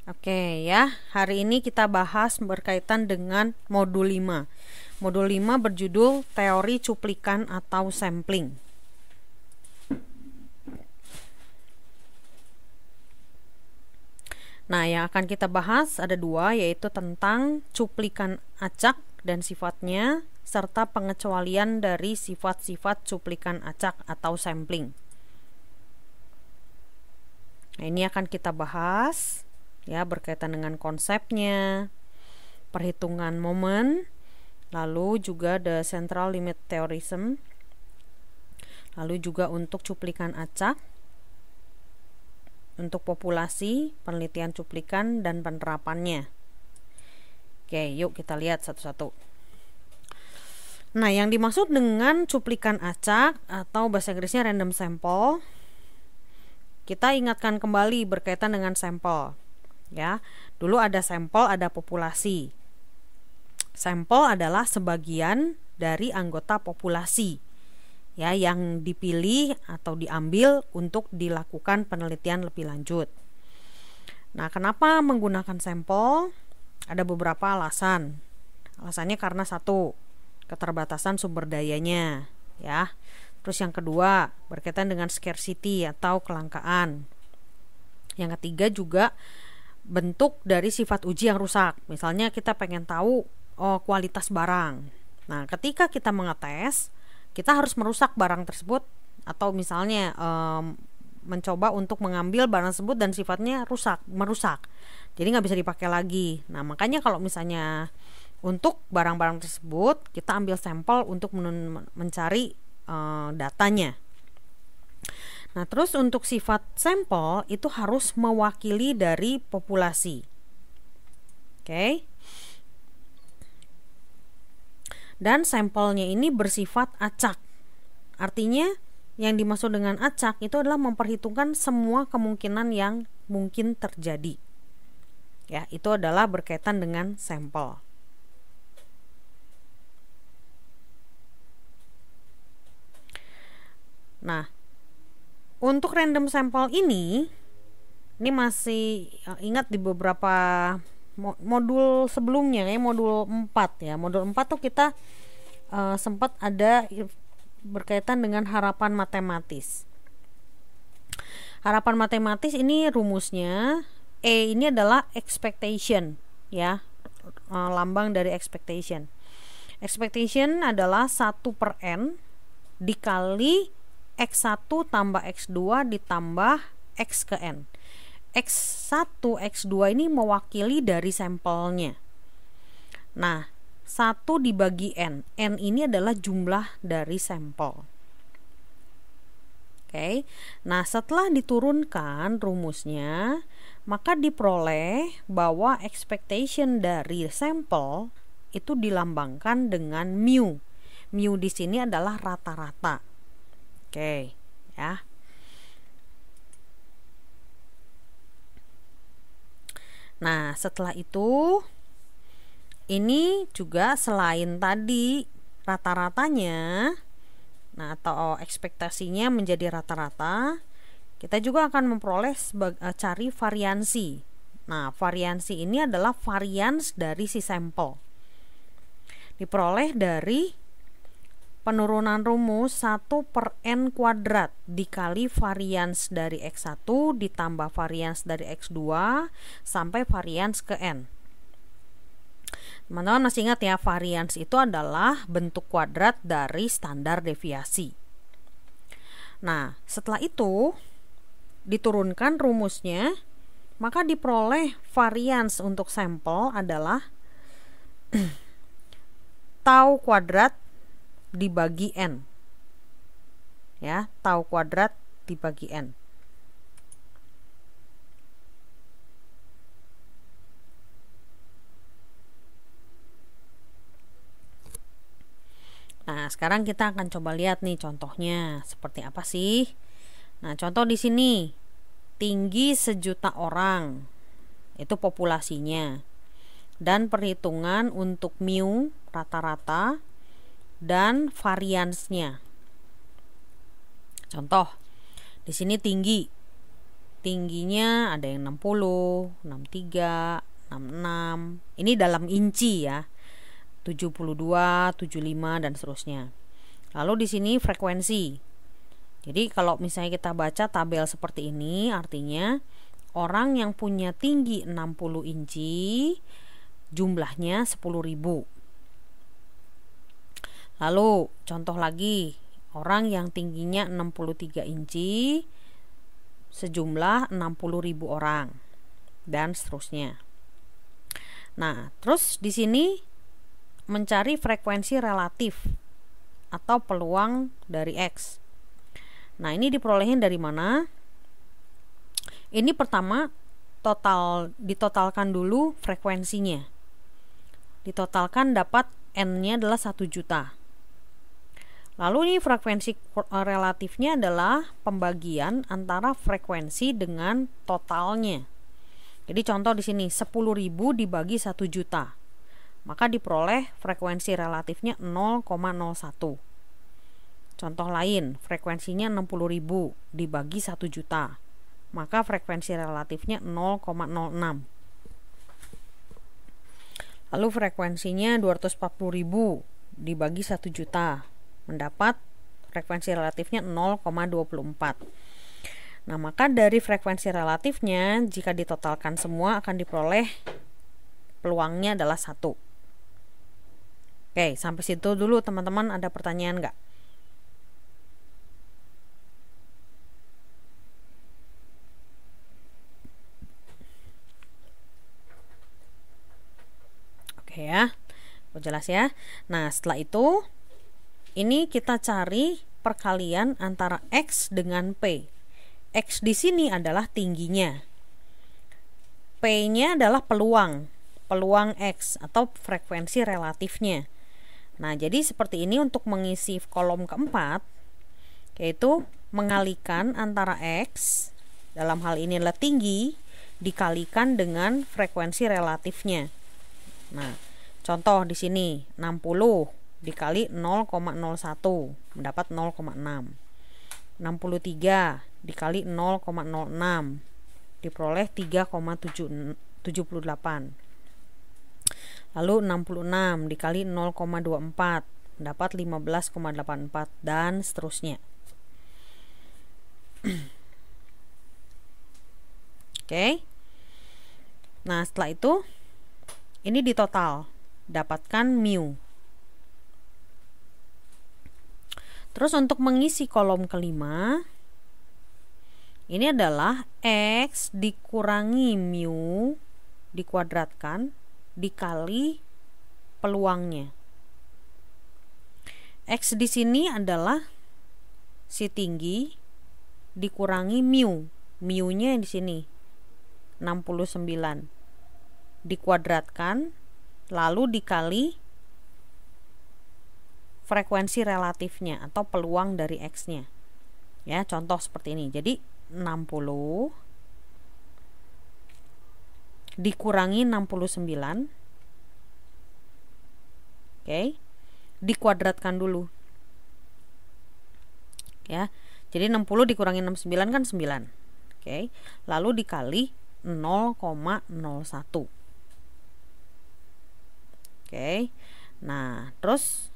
Oke ya, hari ini kita bahas berkaitan dengan modul 5. Modul 5 berjudul teori cuplikan atau sampling. Nah, yang akan kita bahas ada dua, yaitu tentang cuplikan acak dan sifatnya, serta pengecualian dari sifat-sifat cuplikan acak atau sampling. Nah, ini akan kita bahas ya, berkaitan dengan konsepnya, perhitungan momen, lalu juga the central limit theorem, lalu juga untuk cuplikan acak, untuk populasi, penelitian cuplikan, dan penerapannya. Oke, yuk kita lihat satu-satu. Nah, yang dimaksud dengan cuplikan acak atau bahasa Inggrisnya random sample, kita ingatkan kembali berkaitan dengan sampel. Ya, dulu ada sampel, ada populasi. Sampel adalah sebagian dari anggota populasi ya, yang dipilih atau diambil untuk dilakukan penelitian lebih lanjut. Nah, kenapa menggunakan sampel? Ada beberapa alasan. Alasannya karena satu, keterbatasan sumber dayanya ya. Terus yang kedua, berkaitan dengan scarcity atau kelangkaan. Yang ketiga juga bentuk dari sifat uji yang rusak. Misalnya kita pengen tahu kualitas barang. Nah, ketika kita mengetes, kita harus merusak barang tersebut, atau misalnya mencoba untuk mengambil barang tersebut dan sifatnya merusak. Jadi nggak bisa dipakai lagi. Nah, makanya kalau misalnya untuk barang-barang tersebut kita ambil sampel untuk mencari datanya. Nah, terus untuk sifat sampel itu harus mewakili dari populasi. Oke. Dan sampelnya ini bersifat acak. Artinya yang dimaksud dengan acak itu adalah memperhitungkan semua kemungkinan yang mungkin terjadi. Ya, itu adalah berkaitan dengan sampel. Nah, untuk random sample ini masih ingat di beberapa modul sebelumnya, ya modul 4 ya. Modul 4 tuh kita sempat ada berkaitan dengan harapan matematis. Harapan matematis ini rumusnya E ini adalah expectation ya, lambang dari expectation. Expectation adalah 1/n dikali X1 tambah X2 ditambah X ke N. X1, X2 ini mewakili dari sampelnya. Nah, 1 dibagi N. N ini adalah jumlah dari sampel. Oke. Nah, setelah diturunkan rumusnya, maka diperoleh bahwa expectation dari sampel itu dilambangkan dengan mu. Mu di sini adalah rata-rata. Oke, ya. Nah, setelah itu ini juga selain tadi rata-ratanya, nah atau ekspektasinya menjadi rata-rata, kita juga akan memperoleh cari variansi. Nah, variansi ini adalah varians dari si sampel. Diperoleh dari penurunan rumus 1/n kuadrat dikali varians dari X1 ditambah varians dari X2 sampai varians ke N. Teman-teman masih ingat ya, varians itu adalah bentuk kuadrat dari standar deviasi. Nah, setelah itu diturunkan rumusnya, maka diperoleh varians untuk sampel adalah tau kuadrat dibagi N ya, tau kuadrat dibagi N. Nah, sekarang kita akan coba lihat nih contohnya seperti apa sih. Nah, contoh di sini tinggi 1.000.000 orang itu populasinya, dan perhitungan untuk mu rata-rata dan variansnya. Contoh di sini tinggi tingginya ada yang 60, 63, 66. Ini dalam inci ya. 72, 75 dan seterusnya. Lalu di sini frekuensi. Jadi kalau misalnya kita baca tabel seperti ini, artinya orang yang punya tinggi 60 inci jumlahnya 10.000. Lalu contoh lagi, orang yang tingginya 63 inci sejumlah 60.000 orang dan seterusnya. Nah, terus di sini mencari frekuensi relatif atau peluang dari X. Nah, ini diperolehin dari mana? Ini pertama ditotalkan dulu frekuensinya. Ditotalkan dapat N-nya adalah 1 juta. Lalu ini frekuensi relatifnya adalah pembagian antara frekuensi dengan totalnya. Jadi contoh di sini 10.000 dibagi 1 juta. Maka diperoleh frekuensi relatifnya 0,01. Contoh lain, frekuensinya 60.000 dibagi 1 juta. Maka frekuensi relatifnya 0,06. Lalu frekuensinya 240.000 dibagi 1 juta. Mendapat frekuensi relatifnya 0,24. Nah, maka dari frekuensi relatifnya jika ditotalkan semua akan diperoleh peluangnya adalah 1. Oke, sampai situ dulu teman-teman. Ada pertanyaan nggak? Oke ya, aku jelas ya. Nah, setelah itu ini kita cari perkalian antara X dengan P. X di sini adalah tingginya. P-nya adalah peluang X atau frekuensi relatifnya. Nah, jadi seperti ini untuk mengisi kolom keempat, yaitu mengalikan antara X, dalam hal ini adalah tinggi, dikalikan dengan frekuensi relatifnya. Nah, contoh di sini 60 dikali 0,01 mendapat 0,6. 63 dikali 0,06 diperoleh 3,78. Lalu 66 dikali 0,24 mendapat 15,84 dan seterusnya. Oke. Nah, setelah itu ini ditotal dapatkan mu. Terus untuk mengisi kolom kelima, ini adalah X dikurangi mu dikuadratkan dikali peluangnya. X di sini adalah si tinggi dikurangi mu. Mu-nya di sini 69 dikuadratkan lalu dikali frekuensi relatifnya atau peluang dari X-nya. Ya, contoh seperti ini. Jadi 60 dikurangi 69. Oke. Dikuadratkan dulu. Ya. Jadi 60 dikurangi 69 kan 9. Oke. Lalu dikali 0,01. Oke. Nah, terus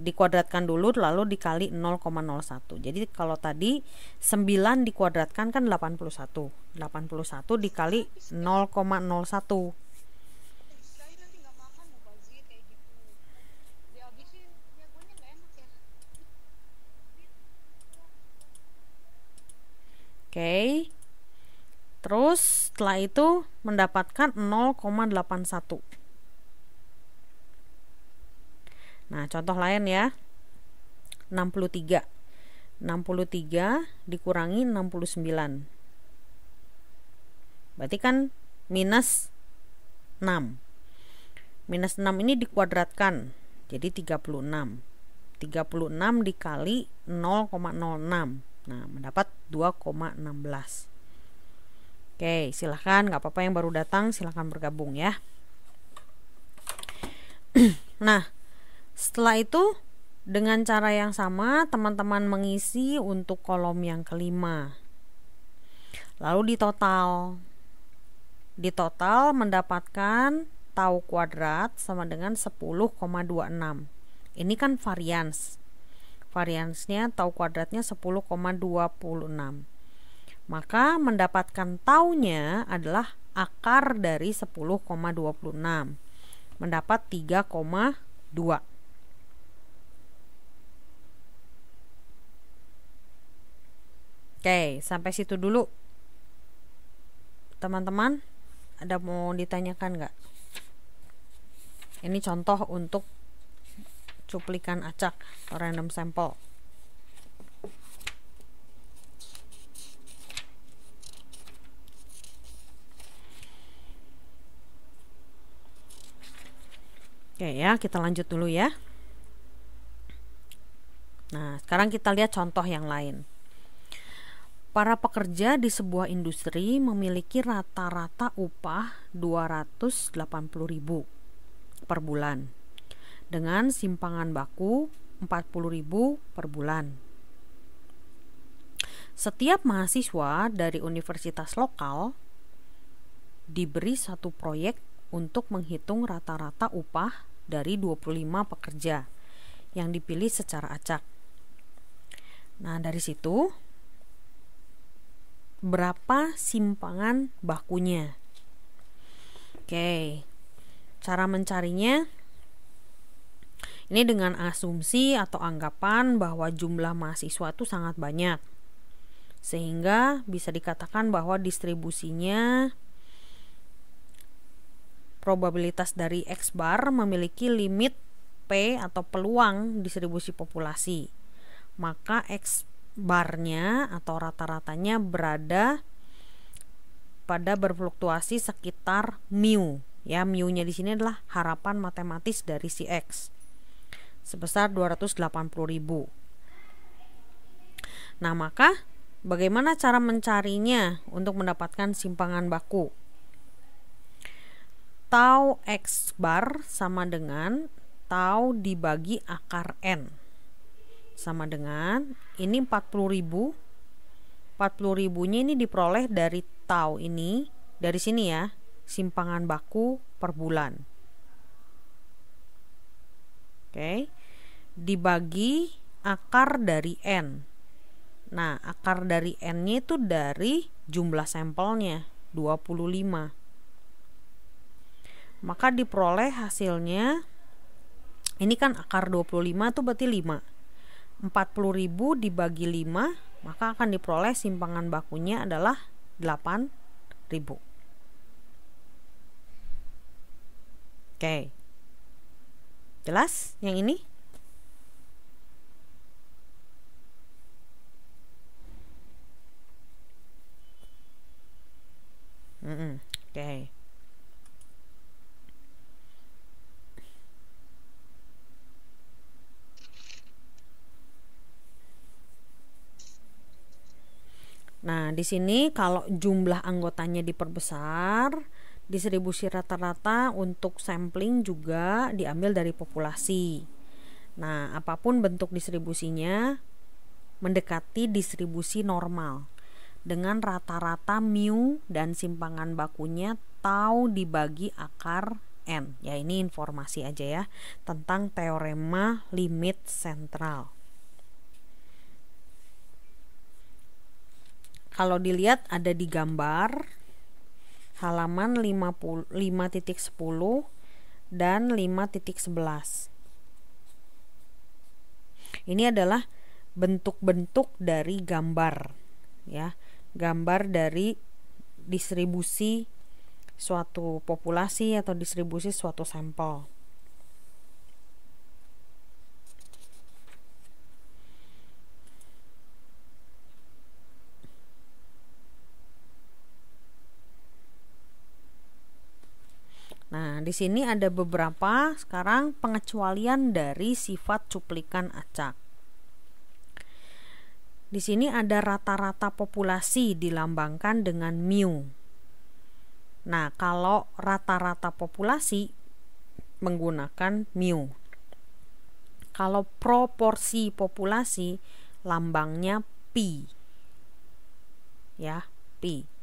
dikuadratkan dulu lalu dikali 0,01. Jadi kalau tadi 9 dikuadratkan kan 81. 81 dikali 0,01. Oke. Terus setelah itu mendapatkan 0,81. Nah, contoh lain ya. 63. 63 dikurangi 69. Berarti kan minus 6. Minus 6 ini dikuadratkan. Jadi 36. 36 dikali 0,06. Nah, mendapat 2,16. Oke, silahkan, nggak apa-apa yang baru datang, silahkan bergabung ya. Nah, setelah itu dengan cara yang sama teman-teman mengisi untuk kolom yang kelima. Lalu di total mendapatkan tau kuadrat sama dengan 10,26. Ini kan variansnya tau kuadratnya 10,26. Maka mendapatkan taunya adalah akar dari 10,26, mendapat 3,2. Oke, sampai situ dulu teman-teman. Ada mau ditanyakan nggak? Ini contoh untuk cuplikan acak atau random sample. Oke ya, kita lanjut dulu ya. Nah, sekarang kita lihat contoh yang lain. Para pekerja di sebuah industri memiliki rata-rata upah 280.000 per bulan dengan simpangan baku 40.000 per bulan. Setiap mahasiswa dari universitas lokal diberi satu proyek untuk menghitung rata-rata upah dari 25 pekerja yang dipilih secara acak. Nah, dari situ berapa simpangan bakunya? Oke, cara mencarinya ini dengan asumsi atau anggapan bahwa jumlah mahasiswa itu sangat banyak, sehingga bisa dikatakan bahwa distribusinya probabilitas dari X bar memiliki limit P atau peluang distribusi populasi. Maka X barnya atau rata-ratanya berada pada berfluktuasi sekitar mu. Ya, mu-nya di sini adalah harapan matematis dari si X sebesar 280.000. Nah, maka bagaimana cara mencarinya untuk mendapatkan simpangan baku? Tau X bar sama dengan tau dibagi akar N, sama dengan ini 40.000. 40.000-nya ini diperoleh dari tau ini, dari sini ya, simpangan baku per bulan. Oke, dibagi akar dari N. Nah, akar dari N-nya itu dari jumlah sampelnya 25. Maka diperoleh hasilnya, ini kan akar 25 itu berarti 5. 40.000 dibagi 5, maka akan diperoleh simpangan bakunya adalah 8.000. Oke, jelas yang ini? Oke. Nah, di sini kalau jumlah anggotanya diperbesar, distribusi rata-rata untuk sampling juga diambil dari populasi. Nah, apapun bentuk distribusinya mendekati distribusi normal dengan rata-rata mu dan simpangan bakunya tau dibagi akar N. Ya, ini informasi aja ya tentang teorema limit sentral. Kalau dilihat ada di gambar halaman 5.10 dan 5.11. Ini adalah bentuk-bentuk dari gambar ya, gambar dari distribusi suatu populasi atau distribusi suatu sampel. Nah, di sini ada beberapa sekarang pengecualian dari sifat cuplikan acak. Di sini ada rata-rata populasi dilambangkan dengan mu. Nah, kalau rata-rata populasi menggunakan mu. Kalau proporsi populasi lambangnya pi. Ya, sapi.